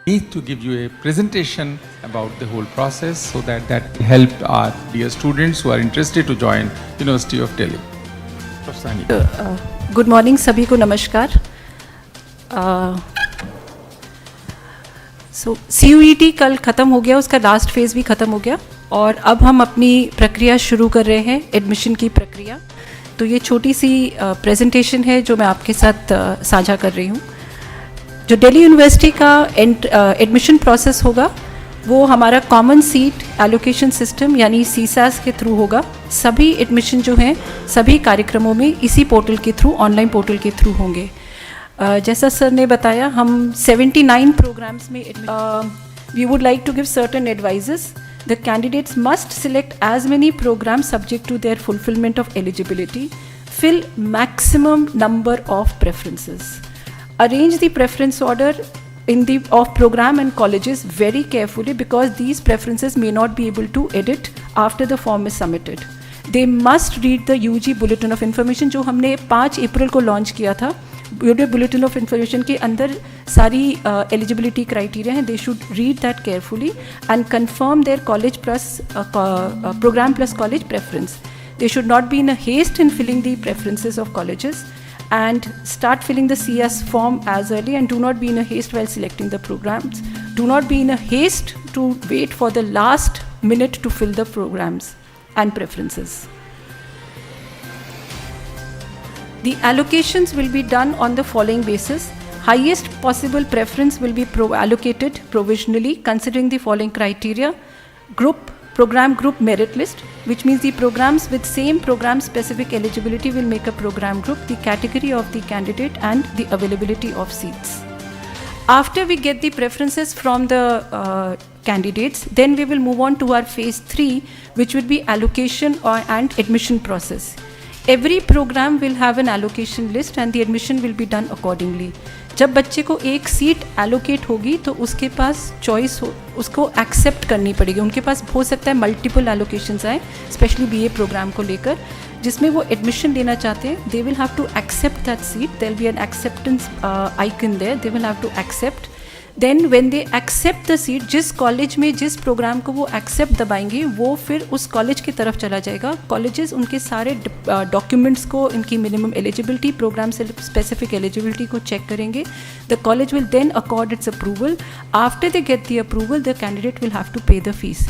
need to give you a presentation about the whole process so that will help our dear students who are interested to join University of Delhi. Good morning सभी को नमस्कार. सो CUET कल ख़त्म हो गया, उसका last phase भी ख़त्म हो गया और अब हम अपनी प्रक्रिया शुरू कर रहे हैं, एडमिशन की प्रक्रिया. तो ये छोटी सी प्रेजेंटेशन है जो मैं आपके साथ साझा कर रही हूँ. जो दिल्ली यूनिवर्सिटी का एडमिशन प्रोसेस होगा वो हमारा कॉमन सीट एलोकेशन सिस्टम यानी CSAS के थ्रू होगा. सभी एडमिशन जो हैं सभी कार्यक्रमों में इसी पोर्टल के थ्रू, ऑनलाइन पोर्टल के थ्रू होंगे. जैसा सर ने बताया, हम 79 प्रोग्राम्स में we would like to give certain advices. The candidates must select as many programs subject to their fulfillment of eligibility. Fill maximum number of preferences. Arrange the preference order of program and colleges very carefully because these preferences may not be able to edit after the form is submitted. They must read the UG Bulletin of Information जो हमने 5 अप्रैल को launch किया था. Bulletin of information के अंदर सारी eligibility criteria हैं. They should read that carefully and confirm their college plus programme plus college preference. They should not be in a haste in filling the preferences of colleges and start filling the CS form as early and do not be in a haste while selecting the programs. Do not be in a haste to wait for the last minute to fill the programs and preferences. The allocations will be done on the following basis. Highest possible preference will be allocated provisionally considering the following criteria. Program group merit list, which means the programs with same program specific eligibility will make a program group, the category of the candidate and the availability of seats. After we get the preferences from the candidates, then we will move on to our phase 3, which would be allocation and admission process. Every program will have an allocation list and the admission will be done accordingly. जब बच्चे को एक seat allocate होगी तो उसके पास choice हो, उसको accept करनी पड़ेगी. उनके पास हो सकता है मल्टीपल एलोकेशंस आए, स्पेशली BA प्रोग्राम को लेकर, जिसमें वो एडमिशन लेना चाहते हैं. They will have to accept that seat. There will be an acceptance icon there. They will have to accept. Then when they accept the seat, जिस college में जिस प्रोग्राम को वो एक्सेप्ट दबाएंगे वो फिर उस कॉलेज की तरफ चला जाएगा. कॉलेजेस उनके सारे डॉक्यूमेंट्स को, इनकी मिनिमम एलिजिबिलिटी, प्रोग्राम से स्पेसिफिक एलिजिबिलिटी को चेक करेंगे. The college will then accord its approval. After they get the approval, the candidate will have to pay the fees.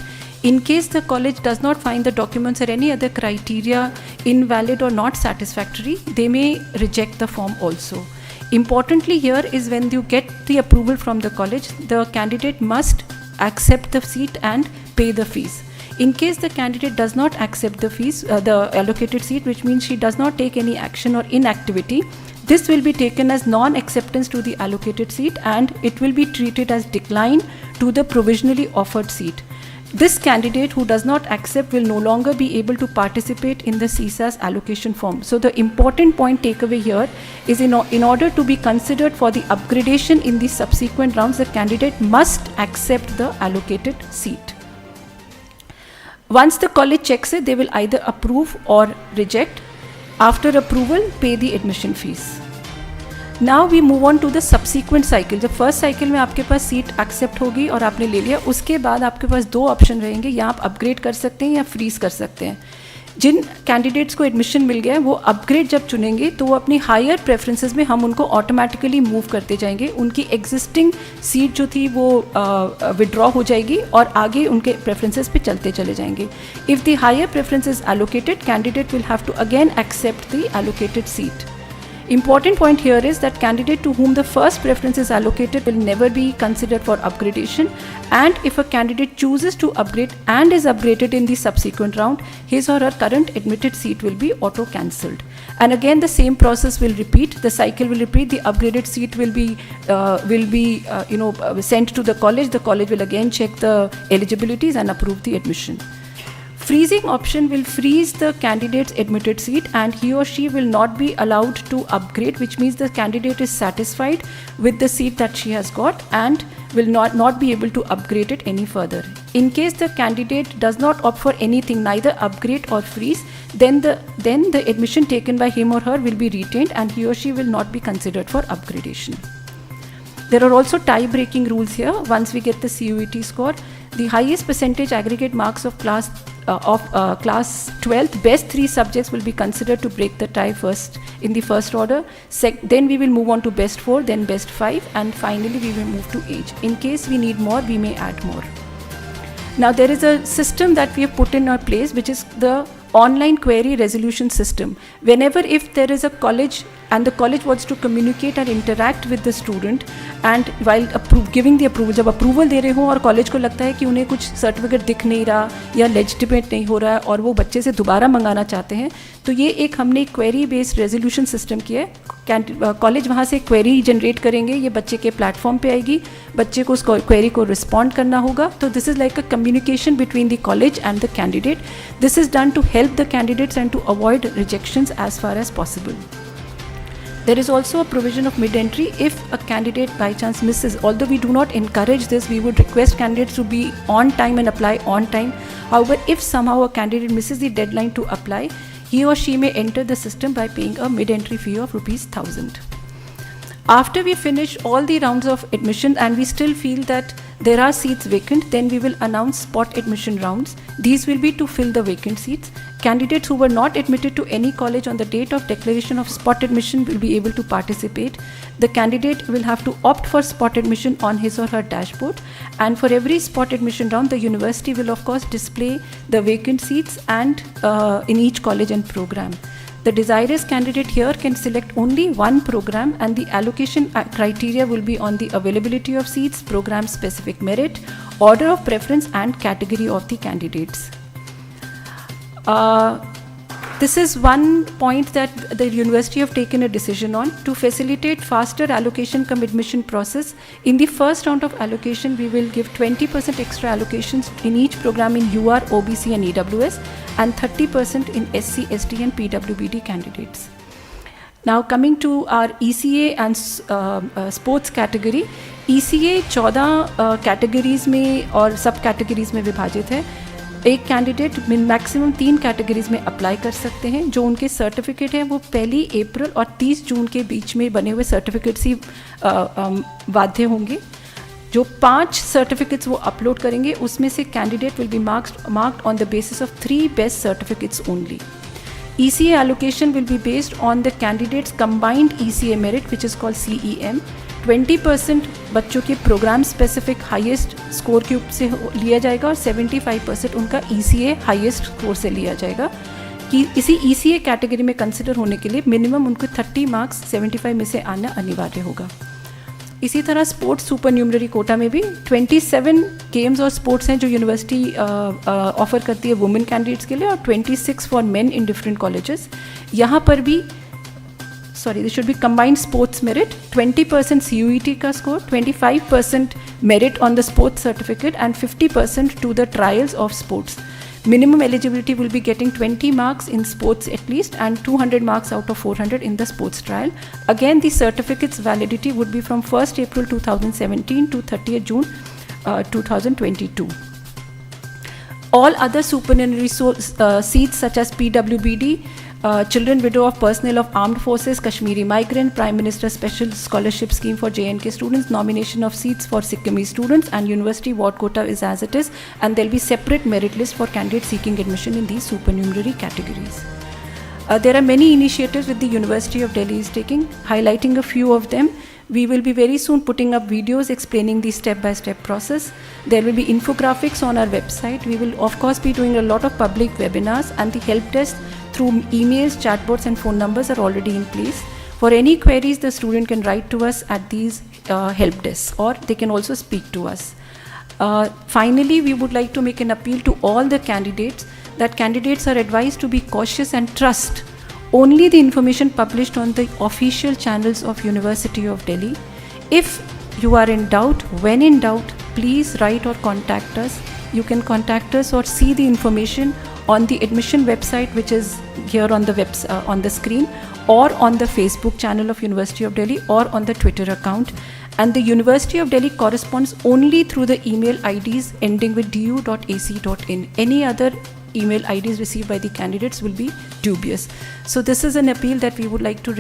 In case the college does not find the documents or any other criteria invalid or not satisfactory, they may reject the form also. Importantly here is when you get the approval from the college, the candidate must accept the seat and pay the fees. In case the candidate does not accept the fees, the allocated seat, which means she does not take any action or inactivity, this will be taken as non-acceptance to the allocated seat and it will be treated as decline to the provisionally offered seat. This candidate who does not accept will no longer be able to participate in the CSAS allocation form. So the important point takeaway here is in order to be considered for the upgradation in the subsequent rounds, the candidate must accept the allocated seat. Once the college checks it, they will either approve or reject. After approval, pay the admission fees. Now we move on to the subsequent cycle. जब first cycle में आपके पास seat accept होगी और आपने ले लिया, उसके बाद आपके पास 2 ऑप्शन रहेंगे. या आप अपग्रेड कर सकते हैं या फ्रीज कर सकते हैं. जिन कैंडिडेट्स को एडमिशन मिल गया है वो अपग्रेड जब चुनेंगे तो वो अपनी हायर प्रेफरेंसेस में हम उनको ऑटोमेटिकली मूव करते जाएंगे. उनकी एग्जिस्टिंग सीट जो थी वो विड्रॉ हो जाएगी और आगे उनके प्रेफरेंसेस पे चलते चले जाएंगे. If the higher preference is allocated, candidate will have to again accept the allocated seat. Important point here is that candidate to whom the first preference is allocated will never be considered for upgradation, and if a candidate chooses to upgrade and is upgraded in the subsequent round, his or her current admitted seat will be auto cancelled. And again the same process will repeat. The cycle will repeat. The upgraded seat will be sent to the college. The college will again check the eligibilities and approve the admission. Freezing option will freeze the candidate's admitted seat and he or she will not be allowed to upgrade, which means the candidate is satisfied with the seat that she has got and will not be able to upgrade it any further. In case the candidate does not opt for anything, neither upgrade or freeze, then the admission taken by him or her will be retained and he or she will not be considered for upgradation. There are also tie-breaking rules here. Once we get the CUET score, the highest percentage aggregate marks of class 12th, best 3 subjects will be considered to break the tie first in the first order. Then we will move on to best 4, then best 5, and finally we will move to age. In case we need more, we may add more. Now there is a system that we have put in our place, which is the online query resolution system. Whenever if there is a college and the college wants to communicate and interact with the student, and while giving the approval, जब approval दे रहे हो और college को लगता है कि उन्हें कुछ सर्टिफिकेट दिख नहीं रहा या लेजिटिमेट नहीं हो रहा है और वो बच्चे से दोबारा मंगाना चाहते हैं, तो ये एक हमने क्वेरी बेस्ड रेजोल्यूशन सिस्टम किया है. कॉलेज वहाँ से क्वेरी जनरेट करेंगे, ये बच्चे के प्लेटफॉर्म पे आएगी, बच्चे को उस क्वेरी को रिस्पॉन्ड करना होगा. तो this is like a communication between the college and the candidate. This is done to help the candidates and to avoid rejections as far as possible. There is also a provision of mid-entry if a candidate by chance misses. Although we do not encourage this, we would request candidates to be on time and apply on time. However, if somehow a candidate misses the deadline to apply, he or she may enter the system by paying a mid-entry fee of ₹1,000. After we finish all the rounds of admission and we still feel that there are seats vacant, then we will announce spot admission rounds. These will be to fill the vacant seats. Candidates who were not admitted to any college on the date of declaration of spot admission will be able to participate. The candidate will have to opt for spot admission on his or her dashboard, and for every spot admission round, the university will of course display the vacant seats and in each college and program. The desirous candidate here can select only one program, and the allocation criteria will be on the availability of seats, program specific merit, order of preference and category of the candidates. This is one point that the university have taken a decision on to facilitate faster allocation cum admission process. In the first round of allocation, we will give 20% extra allocations in each program in UR, OBC and EWS, and 30% in SC, ST and PWBD candidates. Now coming to our ECA and sports category. ECA 14 categories में और सब categories में विभाजित है. एक candidate maximum 3 categories में apply कर सकते हैं. जो उनके सर्टिफिकेट हैं वो 1 अप्रैल और 30 जून के बीच में बने हुए सर्टिफिकेट्स ही बाध्य होंगे. जो 5 सर्टिफिकेट्स वो अपलोड करेंगे उसमें से candidate will be marked on the basis of 3 best certificates only. ECA allocation will be based on the candidate's combined ECA merit, which is called CEM. 20% बच्चों के प्रोग्राम स्पेसिफिक हाईएस्ट स्कोर के से लिया जाएगा और 75% उनका ECA हाईएस्ट स्कोर से लिया जाएगा. कि इसी ECA कैटेगरी में कंसिडर होने के लिए मिनिमम उनको 30 मार्क्स 75 में से आना अनिवार्य होगा. इसी तरह स्पोर्ट्स सुपर न्यूमररी कोटा में भी 27 गेम्स और स्पोर्ट्स हैं जो यूनिवर्सिटी ऑफर करती है वुमेन कैंडिडेट्स के लिए, और 26 for main in different colleges. यहाँ पर भी this should be combined sports merit, 20% CUET का score, 25% merit on the sports certificate and 50% to the trials of sports. Minimum eligibility will be getting 20 marks in sports at least and 200 marks out of 400 in the sports trial. Again, the certificate's validity would be from 1st April 2017 to 30th June 2022. All other supernumerary seats such as PWBD, Children Widow of Personnel of Armed Forces, Kashmiri Migrant, Prime Minister Special Scholarship Scheme for JNK students, nomination of seats for Sikkimese students, and university ward quota is as it is, and there will be separate merit list for candidates seeking admission in these supernumerary categories. There are many initiatives that the University of Delhi is taking, highlighting a few of them. We will be very soon putting up videos explaining the step-by-step process. There will be infographics on our website. We will of course be doing a lot of public webinars, and the help desk through emails, chatbots and phone numbers are already in place. For any queries, the student can write to us at these help desks, or they can also speak to us. Finally, we would like to make an appeal to all the candidates that candidates are advised to be cautious and trust only the information published on the official channels of University of Delhi. If you are in doubt, when in doubt, please write or contact us. You can contact us or see the information on the admission website, which is here on the on the screen, or on the Facebook channel of University of Delhi, or on the Twitter account. And the University of Delhi corresponds only through the email IDs ending with du.ac.in. Any other email IDs received by the candidates will be dubious. So this is an appeal that we would like to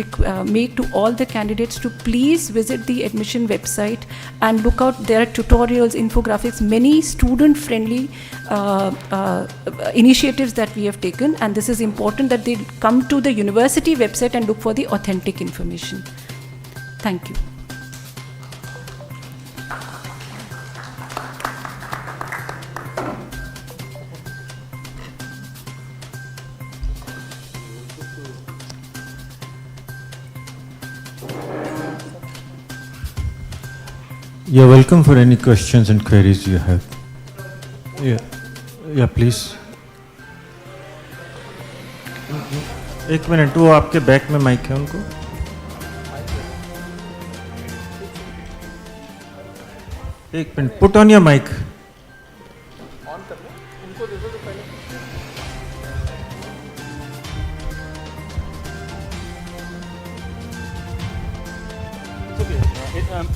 make to all the candidates to please visit the admission website and look out. There are tutorials, infographics, many student-friendly initiatives that we have taken, and this is important that they come to the university website and look for the authentic information. Thank you. You're welcome for any questions and queries you have. Yeah, please. एक मिनट, वो आपके back में mic है उनको. एक मिनट, put on your mic.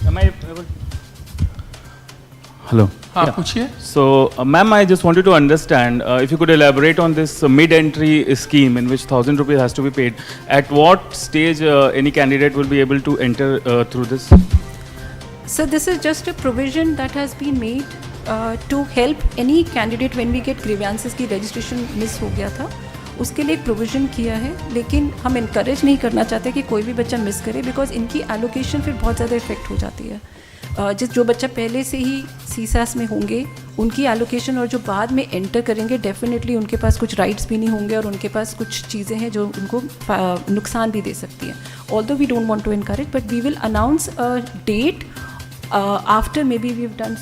Am I able? Hello. हाँ, पूछिए. So, ma'am, I just wanted to understand if you could elaborate on this mid-entry scheme in which 1,000 rupees has to be paid. At what stage any candidate will be able to enter through this? So this is just a provision that has been made to help any candidate when we get grievances की registration miss हो गया था, उसके लिए एक provision किया है. लेकिन हम इनकरेज नहीं करना चाहते कि कोई भी बच्चा मिस करे, बिकॉज इनकी एलोकेशन फिर बहुत ज़्यादा इफेक्ट हो जाती है. जो बच्चा पहले से ही सीसास में होंगे उनकी एलोकेशन, और जो बाद में एंटर करेंगे डेफिनेटली उनके पास कुछ राइट्स भी नहीं होंगे और उनके पास कुछ चीज़ें हैं जो उनको नुकसान भी दे सकती हैं. Although we don't want to encourage, but we will announce a date after maybe we've done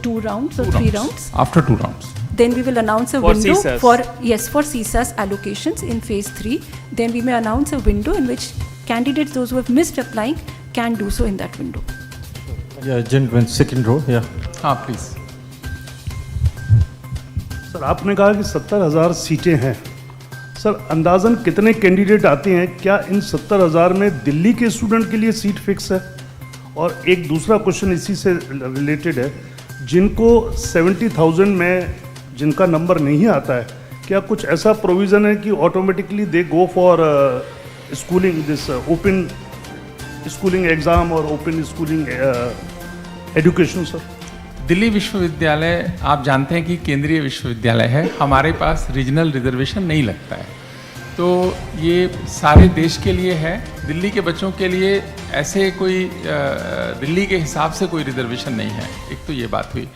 2 rounds or 3 rounds. After 2 rounds. Then we will announce a For window CSAS. for CSAS allocations in phase 3. Then we may announce a window in which candidates, those who have missed applying, can do so in that window. Yeah, gentlemen, second row. Yeah. हाँ, please. Sir, आपने कहा कि 70,000 सीटें हैं. Sir, अंदाजन कितने candidate आते हैं? क्या इन 70,000 में दिल्ली के स्टूडेंट के लिए सीट फिक्स है? और एक दूसरा क्वेश्चन इसी से रिलेटेड है, जिनको 70,000 में जिनका नंबर नहीं आता है, क्या कुछ ऐसा प्रोविज़न है कि automatically they go for schooling, this open schooling exam और open schooling education? Sir, Delhi विश्वविद्यालय आप जानते हैं कि केंद्रीय विश्वविद्यालय है, हमारे पास रीजनल रिजर्वेशन नहीं लगता है. तो ये सारे देश के लिए है. दिल्ली के बच्चों के लिए ऐसे कोई दिल्ली के हिसाब से कोई रिजर्वेशन नहीं है. एक तो ये बात हुई.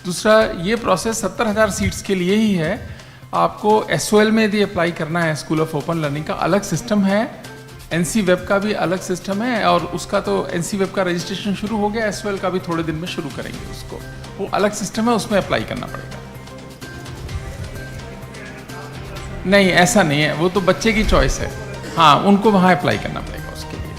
दूसरा, ये प्रोसेस 70,000 सीट्स के लिए ही है. आपको SOL में यदि अप्लाई करना है, स्कूल ऑफ ओपन लर्निंग का अलग सिस्टम है, NC वेब का भी अलग सिस्टम है, और उसका तो NC वेब का रजिस्ट्रेशन शुरू हो गया, SOL का भी थोड़े दिन में शुरू करेंगे उसको. वो अलग सिस्टम है, उसमें अप्लाई करना पड़ेगा. नहीं, ऐसा नहीं है, वो तो बच्चे की चॉइस है. हाँ, उनको वहाँ अप्लाई करना पड़ेगा उसके लिए.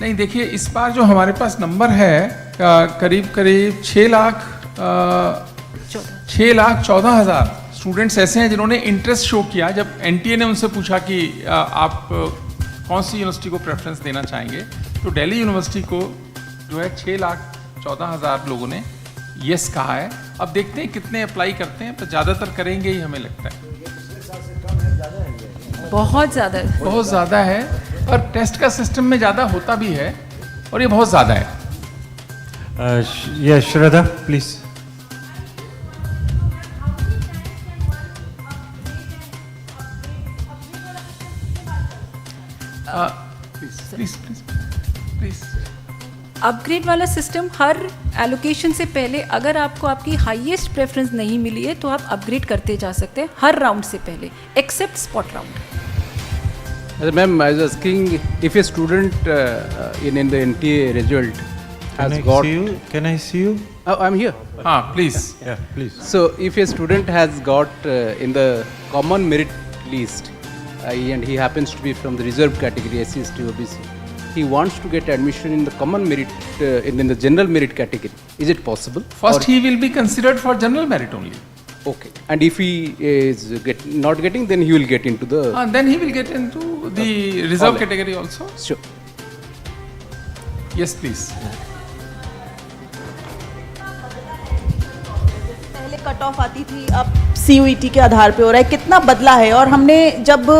नहीं, देखिए, इस बार जो हमारे पास नंबर है करीब 6,14,000 स्टूडेंट्स ऐसे हैं जिन्होंने इंटरेस्ट शो किया. जब NTA ने उनसे पूछा कि आप कौन सी यूनिवर्सिटी को प्रेफरेंस देना चाहेंगे, तो दिल्ली यूनिवर्सिटी को जो है 6,14,000 लोगों ने यस कहा है. अब देखते हैं कितने अप्लाई करते हैं, पर ज़्यादातर करेंगे ही, हमें लगता है. बहुत ज़्यादा है, और टेस्ट का सिस्टम में ज़्यादा होता भी है, और ये बहुत ज़्यादा है. Yeah, Shraddha, please. Please. Upgrade वाला सिस्टम, हर एलोकेशन से पहले अगर आपको आपकी हाईएस्ट प्रेफरेंस नहीं मिली है तो आप अपग्रेड करते जा सकते हैं हर राउंड से पहले, except spot round. Ma'am, I was asking if a student in the NTA result has got. Can I see you? Oh, I'm here. हाँ, please. Yeah, please. So, if a student has got in the common merit list and he happens to be from the reserved category, SC, ST, OBC, he wants to get admission in the common merit in the general merit category. Is it possible? First, he will be considered for general merit only. Okay. And if he is not getting, then he will get into the. Then he will get into the reserve category also. Sure. Yes, please. पहले cut off आती थी, अब CUET के आधार पे हो रहा है, कितना बदला है? और हमने जब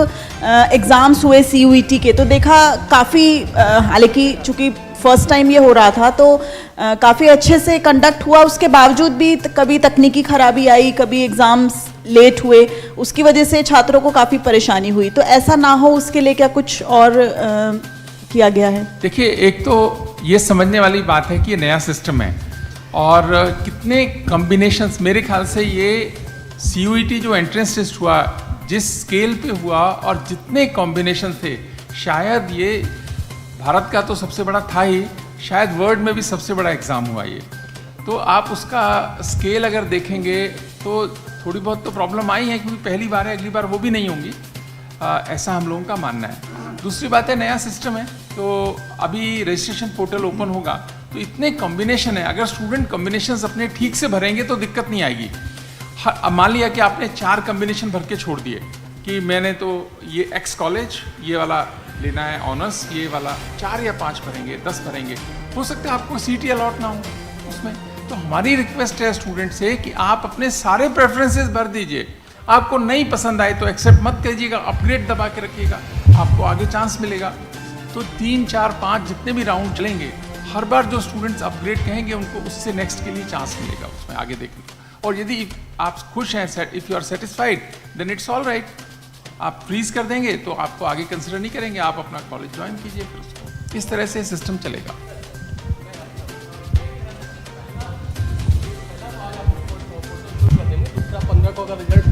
एग्ज़ाम्स हुए CUET के तो देखा काफ़ी, हालांकि चूँकि फर्स्ट टाइम ये हो रहा था तो काफ़ी अच्छे से कंडक्ट हुआ, उसके बावजूद भी कभी तकनीकी खराबी आई, कभी एग्ज़ाम्स लेट हुए, उसकी वजह से छात्रों को काफ़ी परेशानी हुई। तो ऐसा ना हो उसके लिए क्या कुछ और किया गया है? देखिए, एक तो ये समझने वाली बात है कि ये नया सिस्टम है और कितने कॉम्बिनेशंस, मेरे ख्याल से ये CUET जो एंट्रेंस टेस्ट हुआ, जिस स्केल पे हुआ और जितने कॉम्बिनेशन थे, शायद ये भारत का तो सबसे बड़ा था ही, शायद वर्ल्ड में भी सबसे बड़ा एग्ज़ाम हुआ ये। तो आप उसका स्केल अगर देखेंगे तो थोड़ी बहुत तो प्रॉब्लम आई है, क्योंकि पहली बार है, अगली बार वो भी नहीं होंगी, ऐसा हम लोगों का मानना है। दूसरी बात है, नया सिस्टम है, तो अभी रजिस्ट्रेशन पोर्टल ओपन होगा तो इतने कॉम्बिनेशन है, अगर स्टूडेंट कॉम्बिनेशंस अपने ठीक से भरेंगे तो दिक्कत नहीं आएगी। मान लिया कि आपने 4 कॉम्बिनेशन भर के छोड़ दिए कि मैंने तो ये X कॉलेज, ये वाला लेना है ऑनर्स, ये वाला 4 या 5 भरेंगे, 10 भरेंगे, हो सकता है आपको सीट अलॉट ना हो उसमें। तो हमारी रिक्वेस्ट है स्टूडेंट से कि आप अपने सारे प्रेफरेंसेस भर दीजिए, आपको नहीं पसंद आए तो एक्सेप्ट मत कीजिएगा, अपग्रेड दबा के रखिएगा, आपको आगे चांस मिलेगा। तो 3, 4, 5 जितने भी राउंड चलेंगे, हर बार जो स्टूडेंट्स अपग्रेड कहेंगे उनको उससे नेक्स्ट के लिए चांस मिलेगा उसमें आगे देखने का। और यदि आप खुश हैं, if you are satisfied, then it's all right. आप फ्रीज कर देंगे तो आपको आगे कंसिडर नहीं करेंगे, आप अपना कॉलेज ज्वाइन कीजिए, फिर उसको इस तरह से सिस्टम चलेगा। दूसरा 15 को अगर रिजल्ट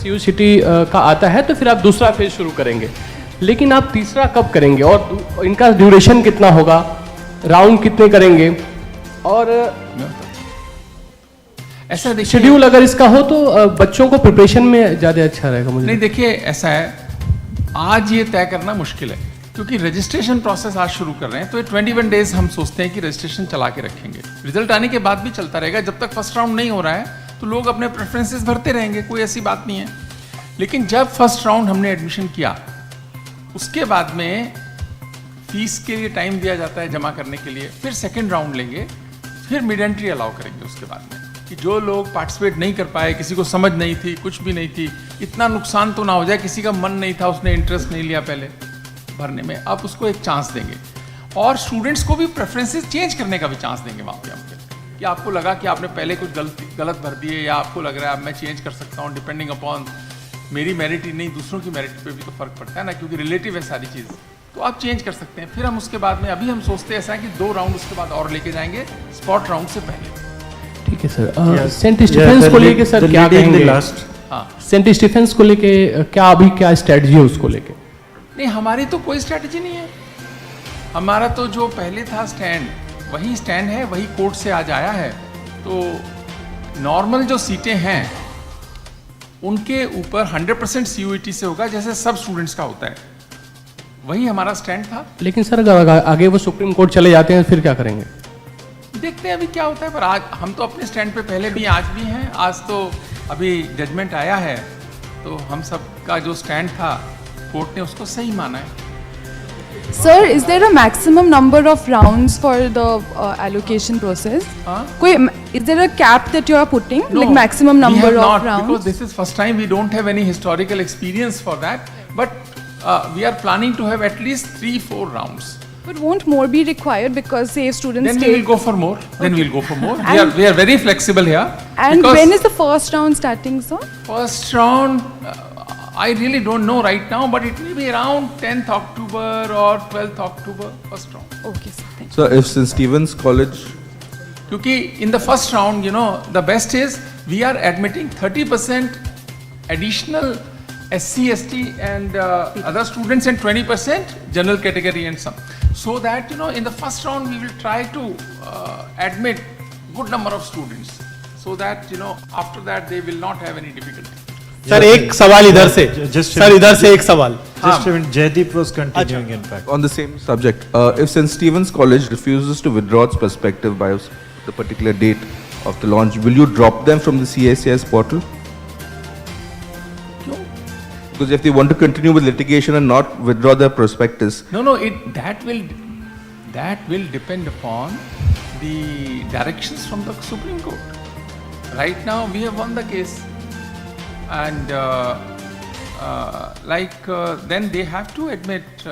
CUET का आता है तो फिर आप दूसरा फेज शुरू करेंगे, लेकिन आप तीसरा कब करेंगे और इनका ड्यूरेशन कितना होगा, राउंड कितने करेंगे, और ऐसा देखिए, शेड्यूल अगर इसका हो तो बच्चों को प्रिपरेशन में ज़्यादा अच्छा रहेगा मुझे। नहीं, देखिए ऐसा है, आज ये तय करना मुश्किल है क्योंकि रजिस्ट्रेशन प्रोसेस आज शुरू कर रहे हैं, तो ये 21 डेज हम सोचते हैं कि रजिस्ट्रेशन चला के रखेंगे, रिजल्ट आने के बाद भी चलता रहेगा। जब तक फर्स्ट राउंड नहीं हो रहा है तो लोग अपने प्रेफरेंसेस भरते रहेंगे, कोई ऐसी बात नहीं है। लेकिन जब फर्स्ट राउंड हमने एडमिशन किया, उसके बाद में फीस के लिए टाइम दिया जाता है जमा करने के लिए, फिर सेकेंड राउंड लेंगे, फिर मिड एंट्री अलाउ करेंगे उसके बाद में, कि जो लोग पार्टिसिपेट नहीं कर पाए, किसी को समझ नहीं थी, कुछ भी नहीं थी, इतना नुकसान तो ना हो जाए, किसी का मन नहीं था, उसने इंटरेस्ट नहीं लिया पहले भरने में, अब उसको एक चांस देंगे। और स्टूडेंट्स को भी प्रेफरेंसेस चेंज करने का भी चांस देंगे वहाँ पे हमको, कि आपको लगा कि आपने पहले कुछ गलत भर दिए, या आपको लग रहा है अब मैं चेंज कर सकता हूँ, डिपेंडिंग अपॉन मेरी मेरिट ही नहीं दूसरों की मेरिट पे भी तो फर्क पड़ता है ना, क्योंकि रिलेटिव है सारी चीज़, तो आप चेंज कर सकते हैं। फिर हम उसके बाद में, अभी हम सोचते हैं ऐसा है कि 2 राउंड उसके बाद और लेके जाएंगे स्पॉट राउंड से पहले। ठीक है सर। सेंट स्टीफेंस को लेके सर क्या कहेंगे? हाँ, सेंट स्टीफेंस को लेके क्या अभी क्या स्ट्रेटजी है उसको लेके? नहीं, हमारी तो कोई स्ट्रेटजी नहीं है, हमारा तो जो पहले था स्टैंड वही स्टैंड है, वही कोर्ट से आज आया है। तो नॉर्मल जो सीटें हैं उनके ऊपर 100% CUET से होगा, जैसे सब स्टूडेंट्स का होता है, वही हमारा स्टैंड था। लेकिन सर अगर आगे वो सुप्रीम कोर्ट चले जाते हैं फिर क्या करेंगे? देखते हैं अभी क्या होता है, पर आज हम तो अपने स्टैंड पे पहले भी, आज भी हैं। आज तो अभी जजमेंट आया है, तो हम सब का जो स्टैंड था कोर्ट ने उसको सही माना है। Sir, is there a maximum number of rounds for the allocation process? Is there a cap that you are putting, like maximum number we have of not, rounds? because this is first time, we don't have any historical experience for that, but we are planning to have at least 3-4 rounds. But won't more be required because say students Then we will go for more. Then we will go for more. And We are very flexible here. And because when is the first round starting, sir? first round? I really don't know right now, but it will be around 10th October or 12th October, first round. Okay, sir. Thank you. So if St. Stephen's College, क्योंकि in the first round, you know, the best is we are admitting 30% additional SC, ST and other students and 20% general category and some. So that, you know, in the first round we will try to admit good number of students, so that, you know, after that they will not have any difficulty. Sir एक सवाल इधर से, sir इधर से एक सवाल। Jaideep was continuing in fact. on the same subject, if St. Stephen's College refuses to withdraw its perspective by the particular date of the launch, will you drop them from the CICS portal? Because if they want to continue with litigation and not withdraw their prospectus. No, that will depend upon the directions from the Supreme Court. right now we have won the case, and then they have to admit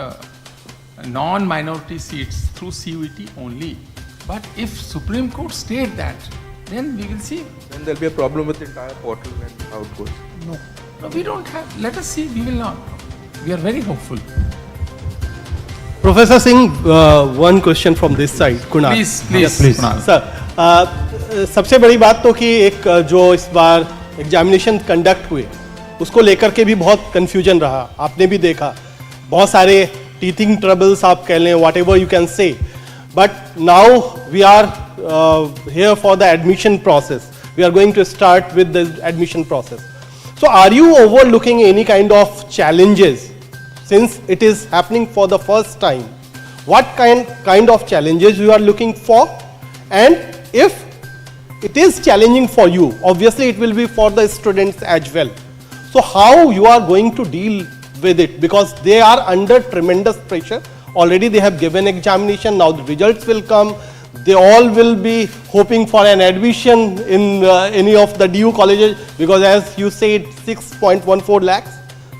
non-minority seats through CUET only. But if Supreme Court state that, then we will see. Then there'll be a problem with the entire portal and how it goes. No, we don't have. Let us see. We will not. We are very hopeful. Professor Singh, one question from this side. Kunal. Please. Kunal. Sir, सबसे बड़ी बात तो कि एक जो इस बार examination conduct हुए उसको लेकर के भी बहुत कंफ्यूजन रहा, आपने भी देखा, बहुत सारे टीथिंग ट्रबल्स आप कह लें, whatever you can say, but now we are here for the admission process. We are going to start with the admission process. So are you overlooking any kind of challenges since it is happening for the first time? What kind of challenges you are looking for? And if it is challenging for you, obviously it will be for the students as well. So how you are going to deal with it, because they are under tremendous pressure. Already they have given examination, now the results will come. They all will be hoping for an admission in any of the DU colleges, because as you said 6.14 lakhs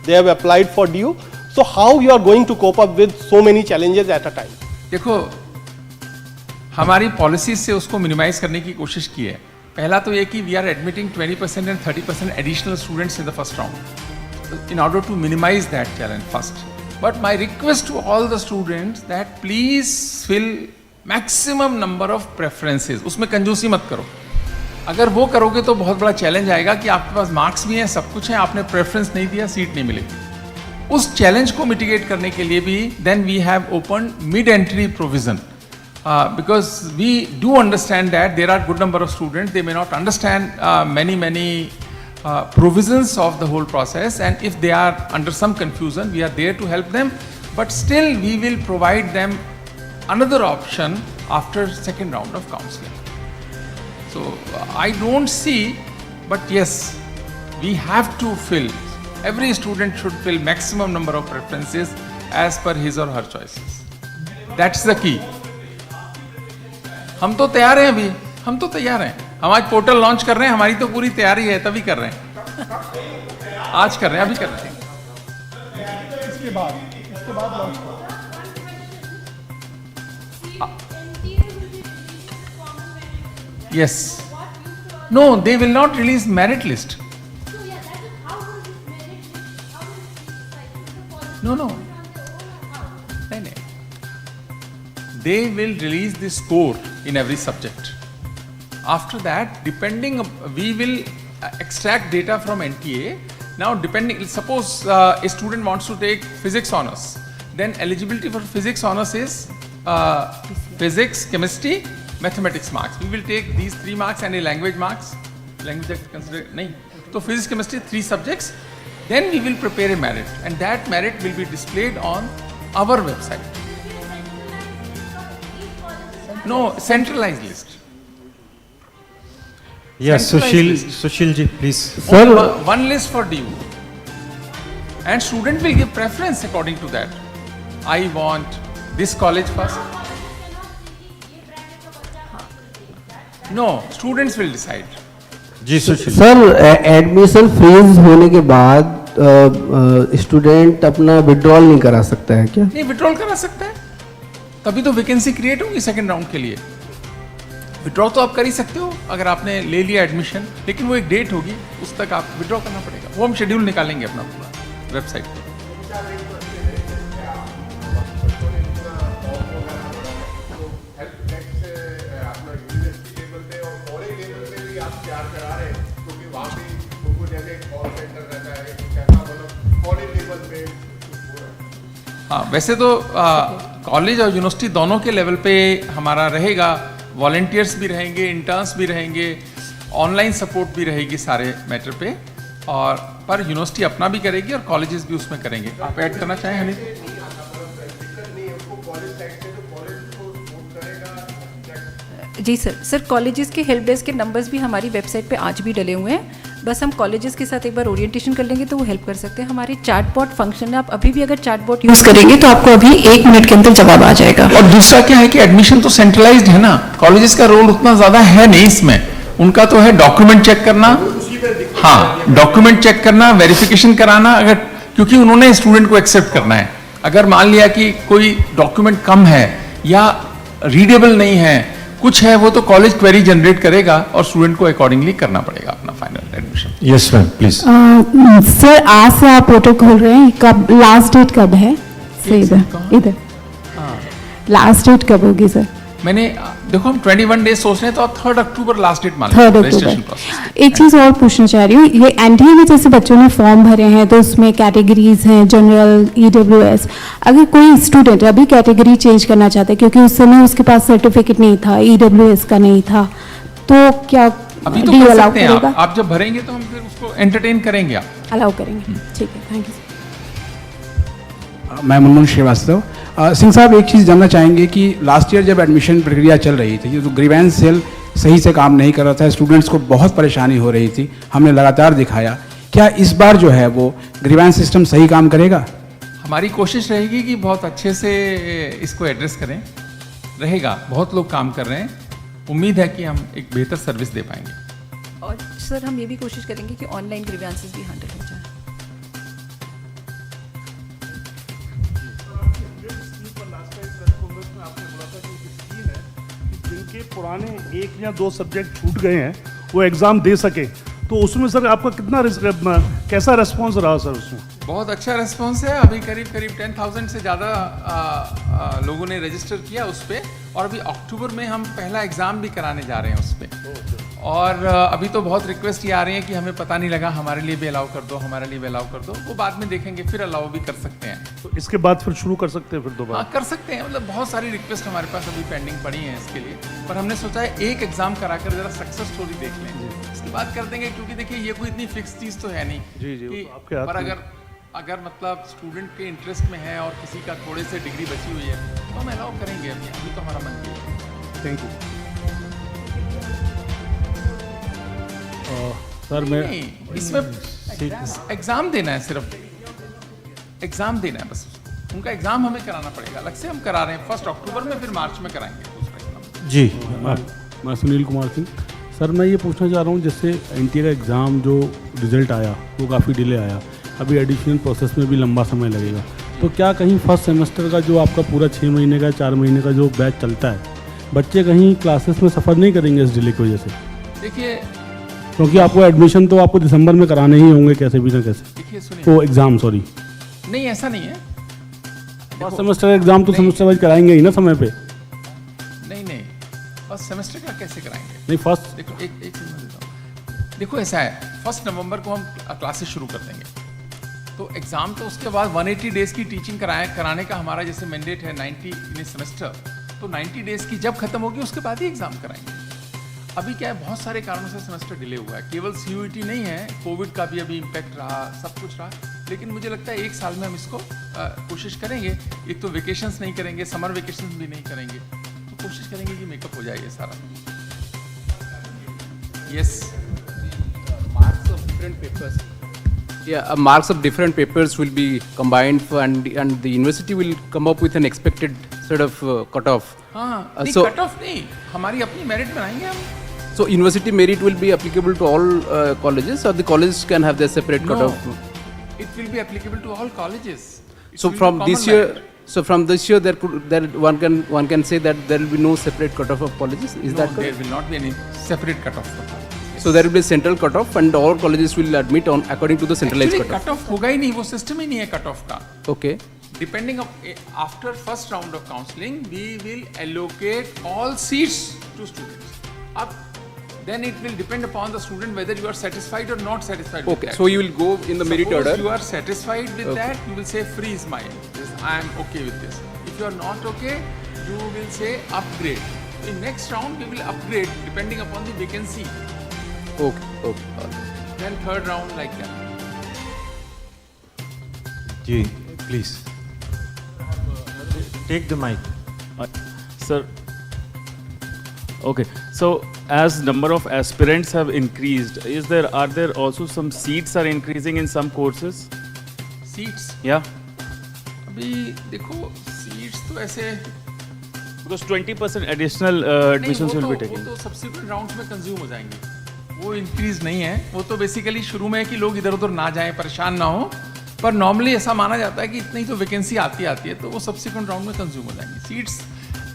they have applied for DU. So how you are going to cope up with so many challenges at a time? देखो, हमारी policies से उसको minimise करने की कोशिश की है. पहला तो ये कि we are admitting 20% and 30% additional students in the first round in order to minimize that challenge first. But my request to all the students that please fill maximum number of preferences. उसमें कंजूसी मत करो. अगर वो करोगे तो बहुत बड़ा चैलेंज आएगा कि आपके पास मार्क्स भी हैं, सब कुछ है, आपने प्रेफरेंस नहीं दिया, सीट नहीं मिलेगी. उस चैलेंज को मिटिगेट करने के लिए भी then we have open mid entry provision, because we do understand that there are good number of students, they may not understand many provisions of the whole process, and if they are under some confusion, we are there to help them, but still we will provide them another option after second round of counseling. So I don't see, but yes, we have to fill, every student should fill maximum number of preferences as per his or her choices. That's the key. हम तो तैयार हैं, अभी हम तो तैयार हैं. हम आज पोर्टल लॉन्च कर रहे हैं, हमारी तो पूरी तैयारी है, तभी कर रहे हैं. आज कर रहे हैं, अभी कर रहे हैं. इसके बाद लॉन्च करो. Yes. No, they will not release merit list. No. They will release the score in every subject. After that, we will extract data from NTA. Now, suppose a student wants to take physics honors, then eligibility for physics honors is physics, chemistry, mathematics marks. We will take these 3 marks and a language marks. Language is considered nahi. So physics, chemistry, 3 subjects. Then we will prepare a merit, and that merit will be displayed on our website. No, centralized list. Yes, Sushil ji, please. Sir, one list for DU, and student will give preference according to that. I want this college first. No, students will decide. जी Sushil. Sir, admission freeze होने के बाद student अपना withdrawal नहीं करा सकता है क्या? नहीं, विड्रॉल करा सकता है, तभी तो वैकेंसी क्रिएट होगी सेकंड राउंड के लिए. विड्रॉ तो आप कर ही सकते हो अगर आपने ले लिया एडमिशन, लेकिन वो एक डेट होगी, उस तक आप विड्रॉ करना पड़ेगा. वो हम शेड्यूल निकालेंगे अपना पूरा वेबसाइट पे. हाँ, वैसे तो कॉलेज और यूनिवर्सिटी दोनों के लेवल पे हमारा रहेगा. वॉलंटियर्स भी रहेंगे, इंटर्न्स भी रहेंगे, ऑनलाइन सपोर्ट भी रहेगी सारे मैटर पे, और पर यूनिवर्सिटी अपना भी करेगी और कॉलेजेस भी उसमें करेंगे. आप ऐड करना चाहें हनी? जी सर, कॉलेजेस के हेल्प डेस्क के नंबर्स भी हमारी वेबसाइट पे आज भी डले हुए हैं. बस हम कॉलेजेस के साथ एक बार ओरिएंटेशन कर लेंगे तो वो हेल्प कर सकते हैं. हमारी चैटबॉट फंक्शन है, आप अभी भी अगर चैटबॉट यूज़ करेंगे तो आपको अभी 1 मिनट के अंदर जवाब आ जाएगा. और दूसरा क्या है कि एडमिशन तो सेंट्रलाइज्ड है ना, कॉलेजेस का रोल उतना ज़्यादा है नहीं इसमें. उनका तो है डॉक्यूमेंट चेक करना, हाँ डॉक्यूमेंट चेक करना, वेरिफिकेशन कराना, अगर क्योंकि उन्होंने स्टूडेंट को एक्सेप्ट करना है। अगर मान लिया कि कोई डॉक्यूमेंट कम है या रीडेबल नहीं है, कुछ है, वो तो कॉलेज क्वेरी जनरेट करेगा और स्टूडेंट को अकॉर्डिंगली करना पड़ेगा अपना final admission. Yes ma'am please. Sir आज से आप पोर्टल खोल रहे हैं, कब लास्ट डेट कब है? इधर लास्ट डेट कब होगी सर? मैंने देखो हम 21 डेज सोच रहे हैं, तो आप 3 अक्टूबर लास्ट डेट मान 3 रजिस्ट्रेशन। एक चीज़ और पूछना चाह रही हूँ, ये एनडीए में जैसे बच्चों ने फॉर्म भरे हैं तो उसमें कैटेगरीज हैं, जनरल, ईडब्ल्यूएस। अगर कोई स्टूडेंट अभी कैटेगरी चेंज करना चाहता है क्योंकि उस समय उसके पास सर्टिफिकेट नहीं था, ईडब्ल्यूएस का नहीं था, तो क्या अभी तो कर सकते हैं आप जब भरेंगे तो हम फिर उसको एंटरटेन करेंगे, आप अलाउ करेंगे? ठीक है, थैंक यू। मैं मुनमुन श्रीवास्तव। सिंह साहब, एक चीज़ जानना चाहेंगे कि लास्ट ईयर जब एडमिशन प्रक्रिया चल रही थी, तो ग्रीवेंस सेल सही से काम नहीं कर रहा था, स्टूडेंट्स को बहुत परेशानी हो रही थी, हमने लगातार दिखाया। क्या इस बार जो है वो ग्रीवेंस सिस्टम सही काम करेगा? हमारी कोशिश रहेगी कि बहुत अच्छे से इसको एड्रेस करें, रहेगा। बहुत लोग काम कर रहे हैं, उम्मीद है कि हम एक बेहतर सर्विस दे पाएंगे। और सर हम ये भी कोशिश करेंगे कि ऑनलाइन ग्रीवेंसेस भी हैंडल हो जाए। जिनके पुराने 1 या 2 सब्जेक्ट छूट गए हैं वो एग्जाम दे सके, तो उसमें सर आपका कितना कैसा रेस्पॉन्स रहा सर उसमें? बहुत अच्छा रेस्पॉन्स है। अभी करीब 10,000 से ज़्यादा लोगों ने रजिस्टर किया उस पर, और अभी अक्टूबर में हम पहला एग्ज़ाम भी कराने जा रहे हैं उस पर। और अभी तो बहुत रिक्वेस्ट ये आ रही है कि हमें पता नहीं लगा, हमारे लिए भी अलाउ कर दो, हमारे लिए भी अलाउ कर दो। वो बाद में देखेंगे, फिर अलाउ भी कर सकते हैं। तो इसके बाद फिर शुरू कर सकते हैं फिर दोबारा? हाँ कर सकते हैं, मतलब बहुत सारी रिक्वेस्ट हमारे पास अभी पेंडिंग पड़ी हैं इसके लिए, पर हमने सोचा है एक एग्ज़ाम कराकर ज़रा सक्सेस स्टोरी देख लें, उसके बाद कर देंगे। क्योंकि देखिए ये कोई इतनी फिक्स चीज़ तो है नहीं जी, कि पर अगर मतलब स्टूडेंट के इंटरेस्ट में है और किसी का थोड़े से डिग्री बची हुई है तो हम अलाउ करेंगे। अभी तो हमारा मन किया है। Thank you sir. मैं इसमें एग्जाम देना है, सिर्फ एग्जाम देना है बस। उनका एग्जाम हमें कराना पड़ेगा, अलग से हम करा रहे हैं 1 अक्टूबर में, फिर मार्च में कराएंगे दूसरा एग्जाम। जी मैं सुनील कुमार सिंह। सर मैं ये पूछना चाह रहा हूँ, जैसे एनटीए का एग्ज़ाम जो रिजल्ट आया वो काफ़ी डिले आया, अभी एडिशनल प्रोसेस में भी लंबा समय लगेगा, तो क्या कहीं फर्स्ट सेमेस्टर का जो आपका पूरा 6 महीने का 4 महीने का जो बैच चलता है, बच्चे कहीं क्लासेस में सफ़र नहीं करेंगे इस डिले की वजह से? देखिए, क्योंकि आपको एडमिशन तो आपको दिसंबर में कराने ही होंगे कैसे भी ना कैसे। देखिए सुनिए, वो एग्ज़ाम सॉरी नहीं ऐसा नहीं है, फर्स्ट सेमेस्टर एग्ज़ाम तो सेमेस्टर वाइज कराएंगे ही ना समय पे। नहीं फर्स्ट सेमेस्टर का कैसे कराएंगे? नहीं फर्स्ट देखो एक चीज़ मैं देता हूँ। देखो ऐसा है, 1 नवंबर को हम क्लासेस शुरू कर देंगे, तो एग्ज़ाम तो उसके बाद 180 डेज़ की टीचिंग कराने का हमारा जैसे मैंडेट है 90 इन सेमेस्टर, तो 90 डेज़ की जब खत्म होगी उसके बाद ही एग्ज़ाम कराएंगे। अभी क्या है, बहुत सारे कारणों से सेमेस्टर डिले हुआ है, केवल CUET नहीं है, कोविड का भी अभी इम्पैक्ट रहा, सब कुछ रहा, लेकिन मुझे लगता है 1 साल में हम इसको कोशिश करेंगे। एक तो वेकेशंस नहीं करेंगे, समर वेकेशंस भी नहीं करेंगे, तो कोशिश करेंगे कि मेकअप हो जाए ये सारा। Yes, marks of different papers. Yeah, marks of different papers will be combined and the university will come up with an expected sort of cutoff. हाँ, so कट ऑफ नहीं, हमारी अपनी मेरिट बनाएंगे हम। So university merit will be applicable to all colleges, or the colleges can have their separate cutoff? It will be applicable to all colleges. So from this year, one can say that there will be no separate cutoff of colleges. Is that correct? There will not be any separate cutoff for colleges. So there will be a central cutoff, and all colleges will admit on according to the centralized Actually, cutoff. cutoff होगा ही नहीं, वो system ही नहीं है cutoff का। Okay. Depending after first round of counseling, we will allocate all seats to students. Then it will depend upon the student whether you are satisfied or not satisfied with that. So you will go in the merit order. Suppose you are satisfied with that, you will say freeze mine. I am okay with this. If you are not okay, you will say upgrade. In next round, we will upgrade depending upon the vacancy. Okay. Then third round like that. जी please take the mic. Sir, okay. So as number of aspirants have increased, are there also some seats are increasing in some courses? Seats? Yeah. अभी देखो seats तो ऐसे Because 20% additional admissions will be taken. वो तो subsequent rounds में consume हो जाएंगे, वो इंक्रीज नहीं है। वो तो बेसिकली शुरू में है कि लोग इधर उधर ना जाएं, परेशान ना हो, पर नॉर्मली ऐसा माना जाता है कि इतनी तो वैकेंसी आती है तो वो सब्सिक्वेंट राउंड में कंज्यूम हो जाएंगी। सीट्स,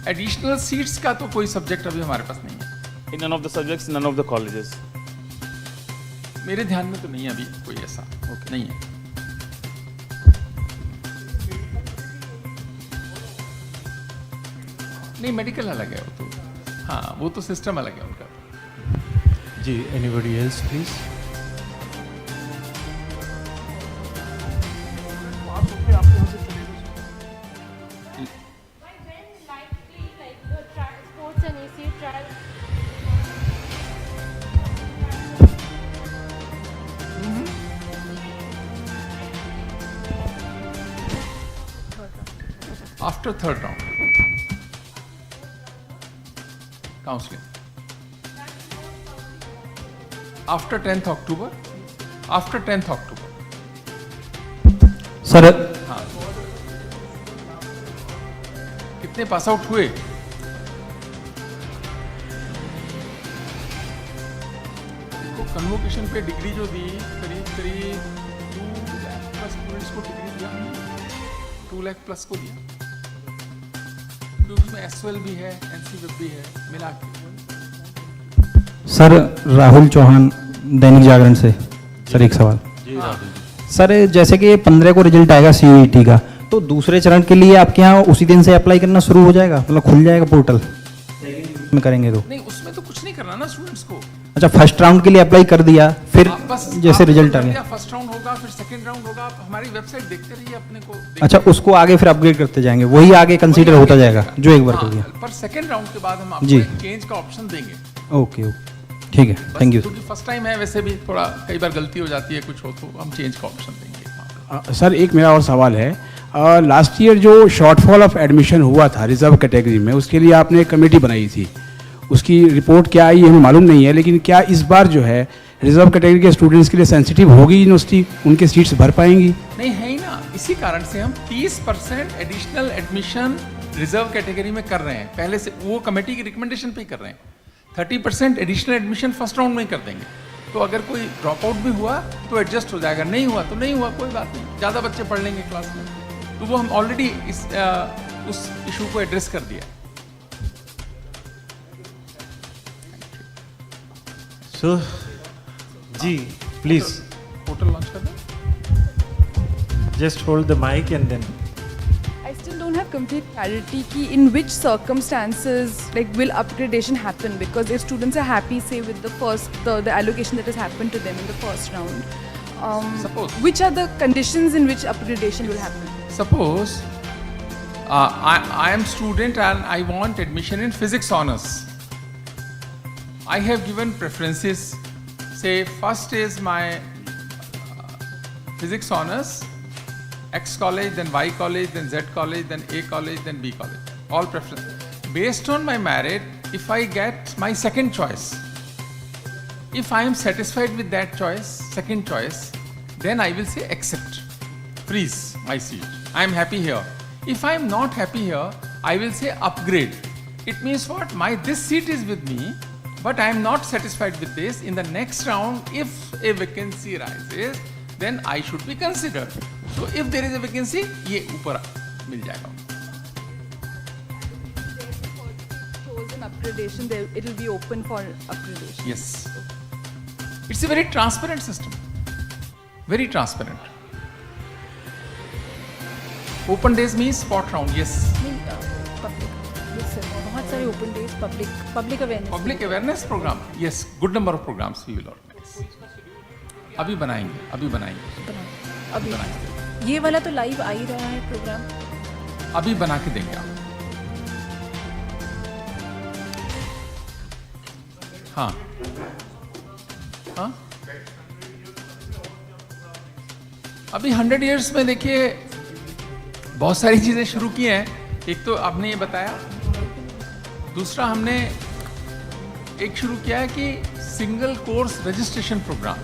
एडिशनल सीट्स का तो कोई सब्जेक्ट अभी हमारे पास नहीं है। In none of the subjects, none of the colleges. मेरे ध्यान में तो नहीं है अभी कोई ऐसा नहीं है। नहीं, मेडिकल अलग है वो तो, हाँ वो तो सिस्टम अलग है उनका। जी, anybody else please. After third round, counseling. After 10th October, after 10th October. Sir हाँ, कितने पास आउट हुए? देखो कन्वोकेशन पे डिग्री जो दी, करीब 2 लाख प्लस स्टूडेंट्स को डिग्री दिया हमने, 2 लाख प्लस को दिया। उसमें एसएल भी है, एनसीवेब भी है, मिला के। सर राहुल चौहान, दैनिक जागरण से। सर एक सवाल। जी राहुल। सर जैसे कि 15 को रिजल्ट आएगा सीयूईटी का, तो दूसरे चरण के लिए आपके यहाँ उसी दिन से अप्लाई करना शुरू हो जाएगा, मतलब खुल जाएगा पोर्टल में करेंगे तो? नहीं, उसमें तो कुछ नहीं करना ना स्टूडेंट्स को। अच्छा, फर्स्ट राउंड के लिए अप्लाई कर दिया, फिर जैसे रिजल्ट आ गया फर्स्ट राउंड होगा, फिर सेकंड राउंड होगा, आप हमारी वेबसाइट देखते रहिए अपने को। अच्छा, उसको आगे फिर अपग्रेड करते जाएंगे, वही आगे कंसीडर होता जाएगा जो एक बार कर दिया। पर सेकंड राउंड के बाद हम आपको जी चेंज का ऑप्शन देंगे। ओके ओके, ठीक है, थैंक यू। क्योंकि फर्स्ट टाइम है, वैसे भी थोड़ा कई बार गलती हो जाती है, कुछ हो तो हम चेंज का ऑप्शन देंगे। सर एक मेरा और सवाल है, लास्ट ईयर जो शॉर्टफॉल ऑफ एडमिशन हुआ था रिजर्व कैटेगरी में, उसके लिए आपने एक कमेटी बनाई थी, उसकी रिपोर्ट क्या आई हमें मालूम नहीं है, लेकिन क्या इस बार जो है रिजर्व कैटेगरी के स्टूडेंट्स के लिए सेंसिटिव होगी यूनिवर्सिटी, उनके सीट्स भर पाएंगी? नहीं है ही ना, इसी कारण से हम 30% एडिशनल एडमिशन रिजर्व कैटेगरी में कर रहे हैं, पहले से वो कमेटी की रिकमेंडेशन पे ही कर रहे हैं। 30% एडिशनल एडमिशन फर्स्ट राउंड में कर देंगे, तो अगर कोई ड्रॉप आउट भी हुआ तो एडजस्ट हो जाएगा, नहीं हुआ तो नहीं हुआ, कोई बात नहीं, ज़्यादा बच्चे पढ़ लेंगे क्लास में। तो वो हम ऑलरेडी उस इशू को एड्रेस कर दिया। सो जी प्लीज पोर्टल लॉन्च कर दें। Just hold the mic and then. I still don't have complete clarity ki in which circumstances like will upgradation happen, because if students are happy say with the first the allocation that has happened to them in the first round, Suppose which are the conditions in which upgradation will happen? Suppose I am student and I want admission in physics honors. I have given preferences. Say first is my physics honors, X college, then Y college, then Z college, then A college, then B college. All preference. Based on my merit, if I get my second choice, if I am satisfied with that choice, second choice, then I will say accept, freeze my seat. I am happy here. If I am not happy here, I will say upgrade. It means what? This seat is with me, but I am not satisfied with this. In the next round, if a vacancy rises, then I should be considered. So if there is a vacancy, ये ऊपर मिल जाएगा। Chosen upgradation, there it will be open for upgradation. Yes, it's a very transparent system. Very transparent. Open days means spot round. Yes. बहुत सारे open days, public awareness. Public awareness program. Yes, good number of programs we will organize. अभी बनाएंगे, अभी बनाएंगे। ये वाला तो live आ ही रहा है प्रोग्राम, अभी बना के देंगे आप। हाँ हाँ, अभी 100 years में देखिए बहुत सारी चीज़ें शुरू की हैं। एक तो आपने ये बताया, दूसरा हमने एक शुरू किया है कि सिंगल कोर्स रजिस्ट्रेशन प्रोग्राम।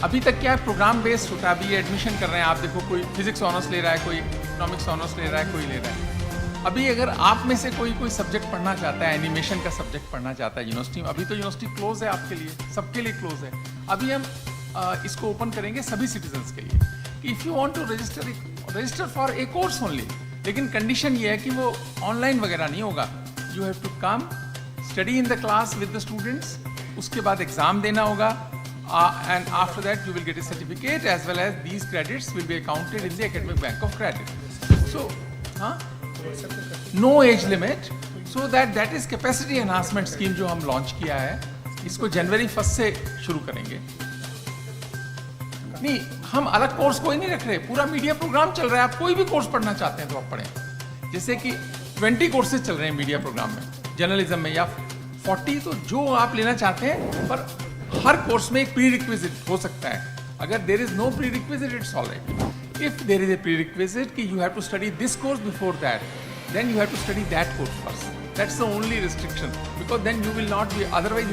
अभी तक क्या है, प्रोग्राम बेस्ड होता है। अभी ये एडमिशन कर रहे हैं, आप देखो कोई फिजिक्स ऑनर्स ले रहा है, कोई इकोनॉमिक्स ऑनर्स ले रहा है, कोई ले रहा है। अभी अगर आप में से कोई सब्जेक्ट पढ़ना चाहता है, एनिमेशन का सब्जेक्ट पढ़ना चाहता है यूनिवर्सिटी में, अभी तो यूनिवर्सिटी क्लोज है आपके लिए, सबके लिए क्लोज है। अभी हम इसको ओपन करेंगे सभी सिटीजन्स के लिए कि if you want to register for a course only, लेकिन कंडीशन ये है कि वो ऑनलाइन वगैरह नहीं होगा। You have to come study in the class with the students, उसके बाद एग्जाम देना होगा, and after that you will get a certificate as well as these credits will be accounted in the academic bank of credit. So no age limit, so that is capacity enhancement scheme जो हम launch किया है, इसको जनवरी 1 से शुरू करेंगे। नहीं, हम अलग कोर्स कोई नहीं रख रहे, पूरा मीडिया प्रोग्राम चल रहा है। आप कोई भी कोर्स पढ़ना चाहते हैं तो आप पढ़ें। जैसे कि 20 कोर्सेज चल रहे हैं मीडिया प्रोग्राम में, जर्नलिज्म में, या 40, तो जो आप लेना चाहते हैं, पर हर कोर्स में एक प्री रिक्विजिट हो सकता है। अगर there is no prerequisite, it's all right. If there is a prerequisite कि you have to study this course before that, then you have to study that course first. That's the only restriction, because then you will not be, otherwise